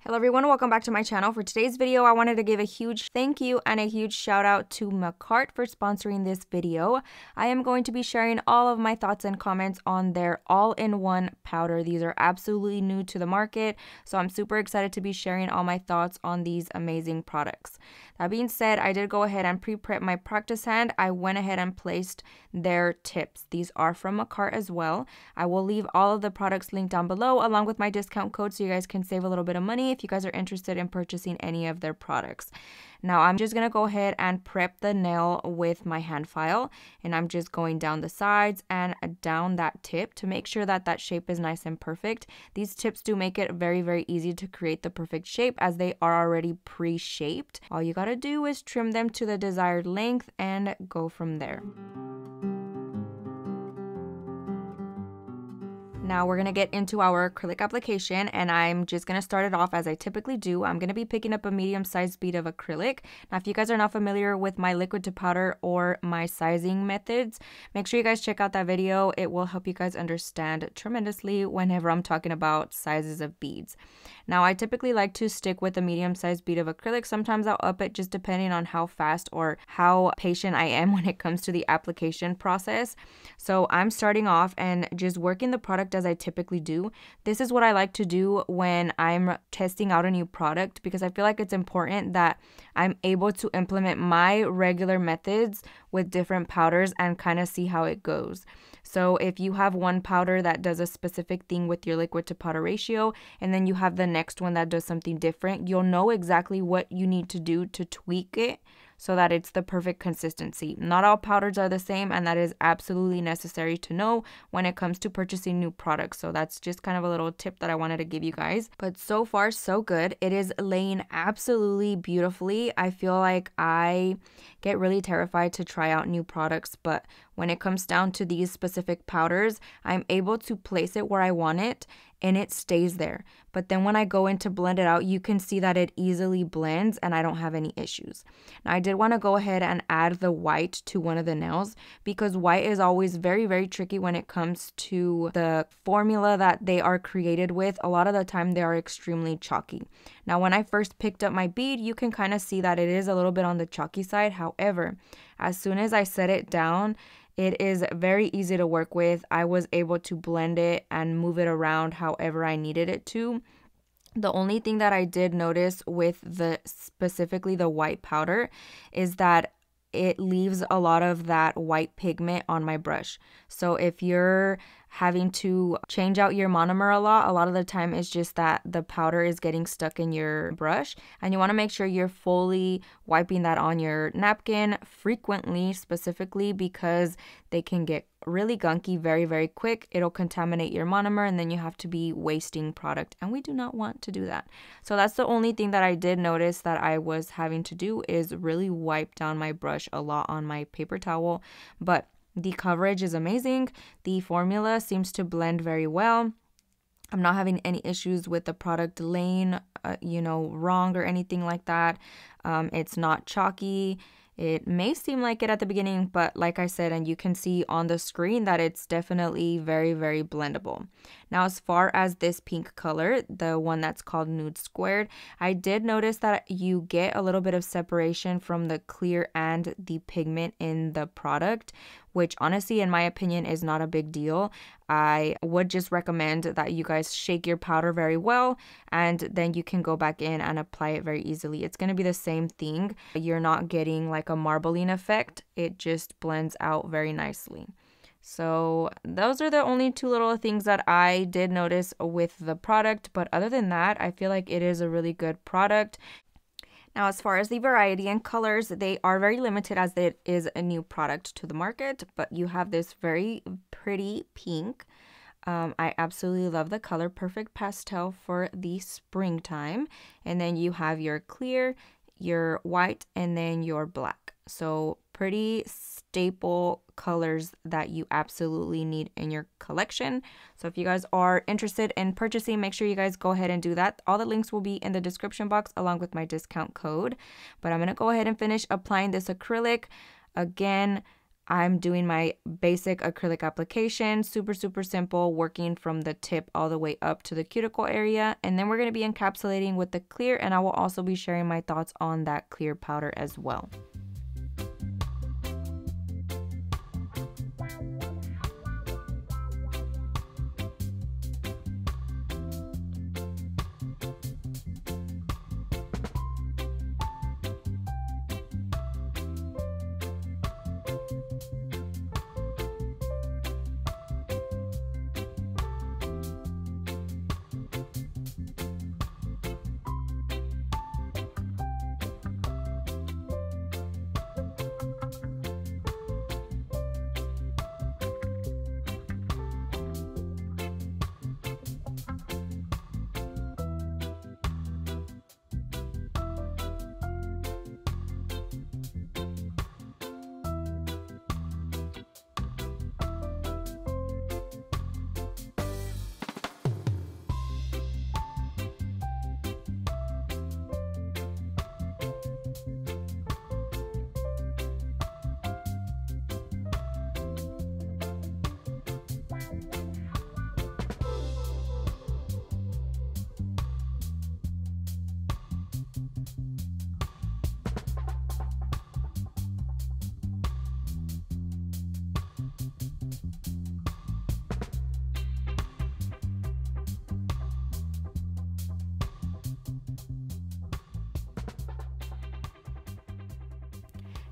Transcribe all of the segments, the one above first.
Hello everyone, welcome back to my channel. For today's video, I wanted to give a huge thank you and a huge shout out to Makartt for sponsoring this video. I am going to be sharing all of my thoughts and comments on their all-in-one powder. These are absolutely new to the market, so I'm super excited to be sharing all my thoughts on these amazing products. That being said, I did go ahead and pre-prep my practice hand. I went ahead and placed their tips. These are from Makartt as well. I will leave all of the products linked down below along with my discount code so you guys can save a little bit of money if you guys are interested in purchasing any of their products. Now I'm just going to go ahead and prep the nail with my hand file, and I'm just going down the sides and down that tip to make sure that that shape is nice and perfect. These tips do make it very, very easy to create the perfect shape as they are already pre-shaped. All you got to do is trim them to the desired length and go from there. Now we're going to get into our acrylic application, and I'm just going to start it off as I typically do. I'm going to be picking up a medium-sized bead of acrylic. Now, if you guys are not familiar with my liquid to powder or my sizing methods, make sure you guys check out that video. It will help you guys understand tremendously whenever I'm talking about sizes of beads. Now, I typically like to stick with a medium-sized bead of acrylic. Sometimes I'll up it just depending on how fast or how patient I am when it comes to the application process. So I'm starting off and just working the product as I typically do. This is what I like to do when I'm testing out a new product, because I feel like it's important that I'm able to implement my regular methods with different powders and kind of see how it goes. So if you have one powder that does a specific thing with your liquid to powder ratio, and then you have the next one that does something different, you'll know exactly what you need to do to tweak it so that it's the perfect consistency. Not all powders are the same, and that is absolutely necessary to know when it comes to purchasing new products. So that's just kind of a little tip that I wanted to give you guys. But so far, so good. It is laying absolutely beautifully. I feel like I get really terrified to try out new products, but when it comes down to these specific powders, I'm able to place it where I want it and it stays there. But then when I go in to blend it out, you can see that it easily blends and I don't have any issues. Now, I did want to go ahead and add the white to one of the nails because white is always very, very tricky when it comes to the formula that they are created with. A lot of the time they are extremely chalky. Now, when I first picked up my bead, you can kind of see that it is a little bit on the chalky side. However, as soon as I set it down, it is very easy to work with. I was able to blend it and move it around however I needed it to. The only thing that I did notice with specifically the white powder is that it leaves a lot of that white pigment on my brush. So if you're having to change out your monomer a lot of the time it's just that the powder is getting stuck in your brush, and you want to make sure you're fully wiping that on your napkin frequently, specifically because they can get really gunky very, very quick. It'll contaminate your monomer and then you have to be wasting product, and we do not want to do that. So that's the only thing that I did notice that I was having to do, is really wipe down my brush a lot on my paper towel. But the coverage is amazing. The formula seems to blend very well. I'm not having any issues with the product laying, wrong or anything like that. It's not chalky. It may seem like it at the beginning, but like I said, and you can see on the screen that it's definitely very, very blendable. Now, as far as this pink color, the one that's called Nude Squared, I did notice that you get a little bit of separation from the clear and the pigment in the product, which honestly, in my opinion, is not a big deal. I would just recommend that you guys shake your powder very well, and then you can go back in and apply it very easily. It's going to be the same thing. You're not getting like a marbling effect. It just blends out very nicely. So those are the only two little things that I did notice with the product. But other than that, I feel like it is a really good product. Now, as far as the variety and colors, they are very limited as it is a new product to the market, but you have this very pretty pink. I absolutely love the color, perfect pastel for the springtime. And then you have your clear, your white, and then your black. So pretty staple colors that you absolutely need in your collection. So if you guys are interested in purchasing, make sure you guys go ahead and do that. All the links will be in the description box along with my discount code. But I'm going to go ahead and finish applying this acrylic. Again, I'm doing my basic acrylic application, super simple, working from the tip all the way up to the cuticle area. And then we're going to be encapsulating with the clear, and I will also be sharing my thoughts on that clear powder as well.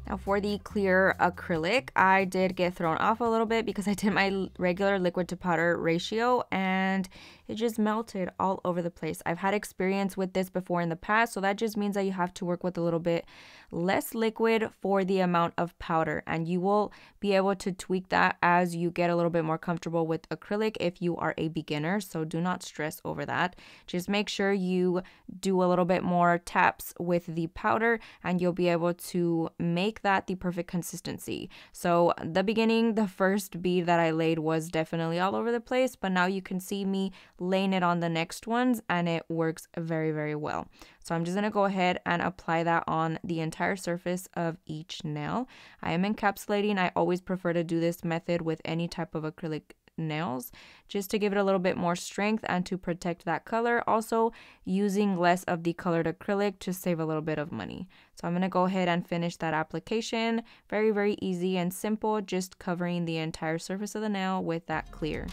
Now for the clear acrylic, I did get thrown off a little bit because I did my regular liquid to powder ratio and it just melted all over the place. I've had experience with this before in the past, so that just means that you have to work with a little bit less liquid for the amount of powder, and you will be able to tweak that as you get a little bit more comfortable with acrylic if you are a beginner, so do not stress over that. Just make sure you do a little bit more taps with the powder and you'll be able to make that the perfect consistency. So the beginning, the first bead that I laid was definitely all over the place, but now you can see me laying it on the next ones and it works very well. So I'm just going to go ahead and apply that on the entire surface of each nail. I am encapsulating. I always prefer to do this method with any type of acrylic nails just to give it a little bit more strength and to protect that color, also using less of the colored acrylic to save a little bit of money. So I'm going to go ahead and finish that application. Very easy and simple, just covering the entire surface of the nail with that clear.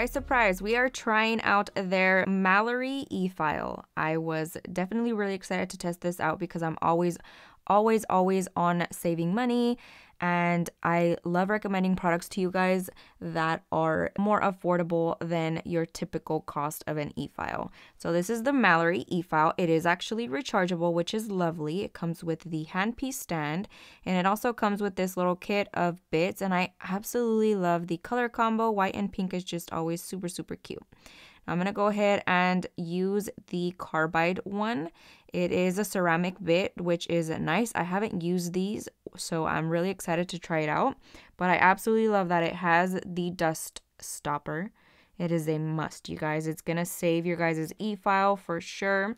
Surprise, we are trying out their Mallory efile. I was definitely really excited to test this out because I'm always on saving money, and I love recommending products to you guys that are more affordable than your typical cost of an efile. So this is the Mallory efile. It is actually rechargeable, which is lovely. It comes with the handpiece stand, and it also comes with this little kit of bits, and I absolutely love the color combo. White and pink is just always super cute. I'm going to go ahead and use the carbide one. It is a ceramic bit, which is nice. I haven't used these, so I'm really excited to try it out. But I absolutely love that it has the dust stopper. It is a must, you guys. It's going to save your guys' e-file for sure.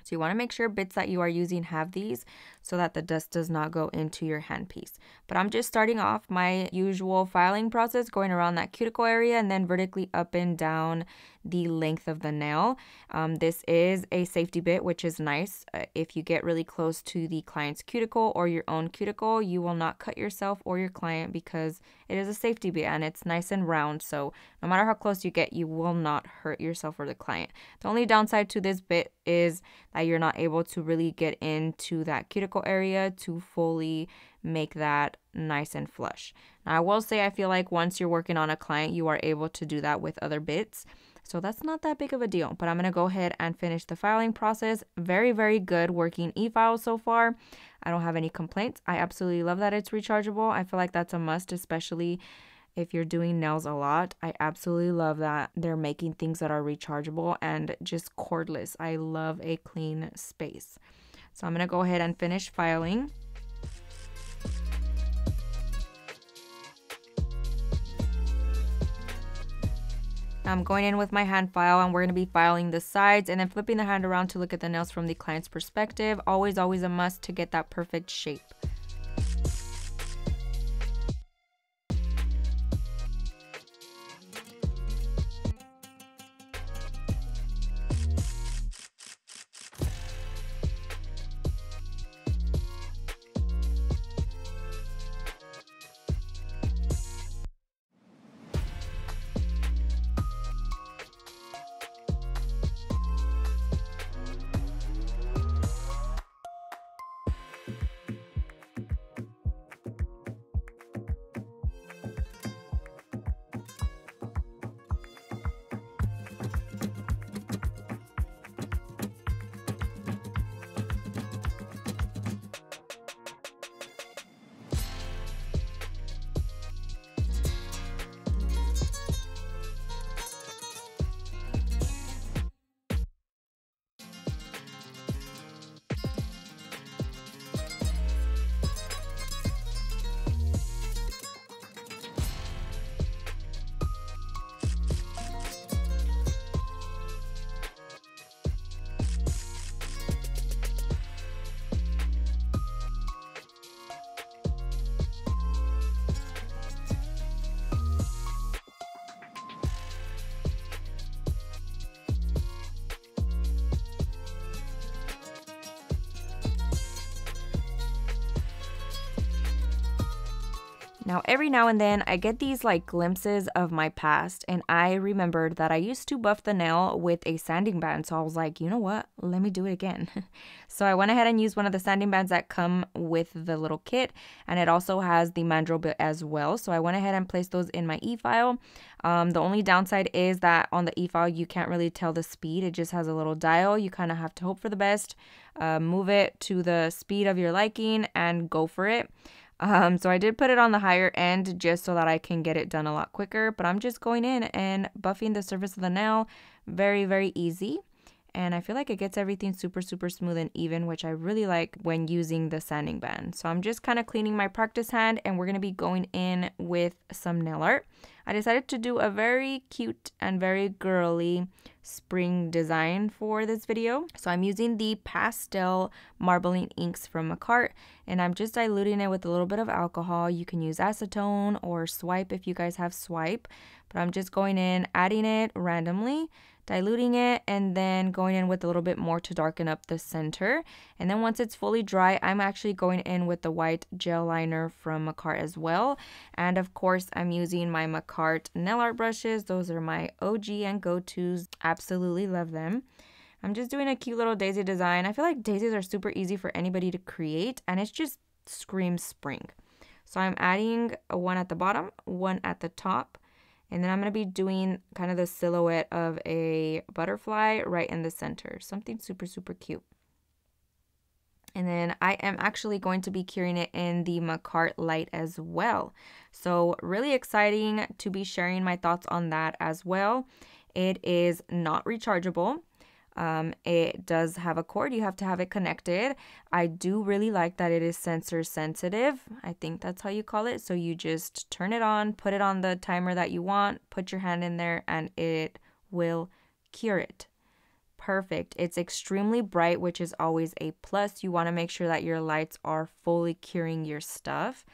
So you want to make sure bits that you are using have these so that the dust does not go into your handpiece. But I'm just starting off my usual filing process, going around that cuticle area and then vertically up and down the length of the nail. This is a safety bit, which is nice. If you get really close to the client's cuticle or your own cuticle, you will not cut yourself or your client because it is a safety bit and it's nice and round. So no matter how close you get, you will not hurt yourself or the client. The only downside to this bit is that you're not able to really get into that cuticle area to fully make that nice and flush. Now, I will say I feel like once you're working on a client, you are able to do that with other bits. So that's not that big of a deal, but I'm going to go ahead and finish the filing process. Very, very good working e-file so far. I don't have any complaints. I absolutely love that it's rechargeable. I feel like that's a must, especially if you're doing nails a lot. I absolutely love that they're making things that are rechargeable and just cordless. I love a clean space. So I'm going to go ahead and finish filing. I'm going in with my hand file, and we're going to be filing the sides and then flipping the hand around to look at the nails from the client's perspective. Always, always a must to get that perfect shape. Now, every now and then I get these like glimpses of my past, and I remembered that I used to buff the nail with a sanding band. So I was like, you know what? Let me do it again. So I went ahead and used one of the sanding bands that come with the little kit, and it also has the mandrel bit as well. So I went ahead and placed those in my e-file. The only downside is that on the e-file, you can't really tell the speed. It just has a little dial. You kind of have to hope for the best, move it to the speed of your liking, and go for it. So I did put it on the higher end just so that I can get it done a lot quicker, but I'm just going in and buffing the surface of the nail. Very, very easy. And I feel like it gets everything super, super smooth and even, which I really like when using the sanding band. So I'm just kind of cleaning my practice hand, and we're going to be going in with some nail art. I decided to do a very cute and very girly spring design for this video. So I'm using the pastel marbling inks from Makartt, and I'm just diluting it with a little bit of alcohol. You can use acetone or swipe if you guys have swipe, but I'm just going in, adding it randomly, diluting it, and then going in with a little bit more to darken up the center. And then once it's fully dry, I'm actually going in with the white gel liner from Makartt as well. And of course, I'm using my Makartt Nail Art brushes. Those are my OG and go-tos. Absolutely love them. I'm just doing a cute little daisy design. I feel like daisies are super easy for anybody to create, and it's just screams spring. So I'm adding one at the bottom, one at the top, and then I'm going to be doing kind of the silhouette of a butterfly right in the center. Something super, super cute. And then I am actually going to be curing it in the Makartt light as well. So really exciting to be sharing my thoughts on that as well. It is not rechargeable. It does have a cord. You have to have it connected. I do really like that it is sensor sensitive. I think that's how you call it. So you just turn it on, put it on the timer that you want, put your hand in there, and it will cure it. Perfect. It's extremely bright, which is always a plus. You want to make sure that your lights are fully curing your stuff.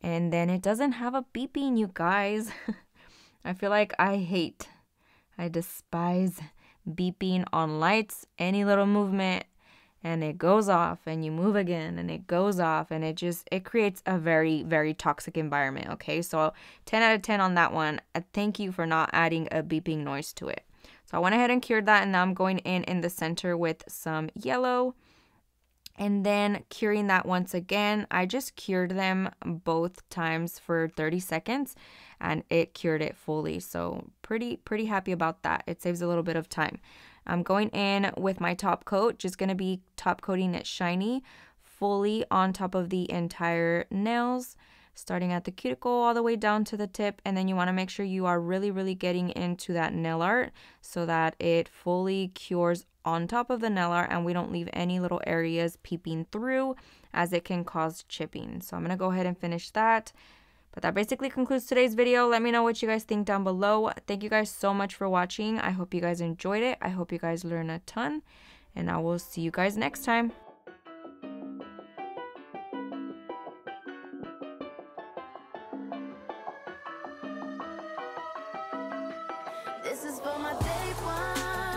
And then it doesn't have a beeping, you guys. I feel like I despise beeping on lights. Any little movement and it goes off, and you move again and it goes off, and it creates a very, very toxic environment. Okay, so 10 out of 10 on that one. Thank you for not adding a beeping noise to it. So I went ahead and cured that, and now I'm going in the center with some yellow. And then curing that once again. I just cured them both times for 30 seconds and it cured it fully. So pretty happy about that. It saves a little bit of time. I'm going in with my top coat, just going to be top coating it shiny fully on top of the entire nails, starting at the cuticle all the way down to the tip. And then you want to make sure you are really getting into that nail art so that it fully cures on top of the nail art and we don't leave any little areas peeping through, as it can cause chipping. So I'm going to go ahead and finish that. But that basically concludes today's video. Let me know what you guys think down below. Thank you guys so much for watching. I hope you guys enjoyed it. I hope you guys learned a ton. And I will see you guys next time. This is for my big one.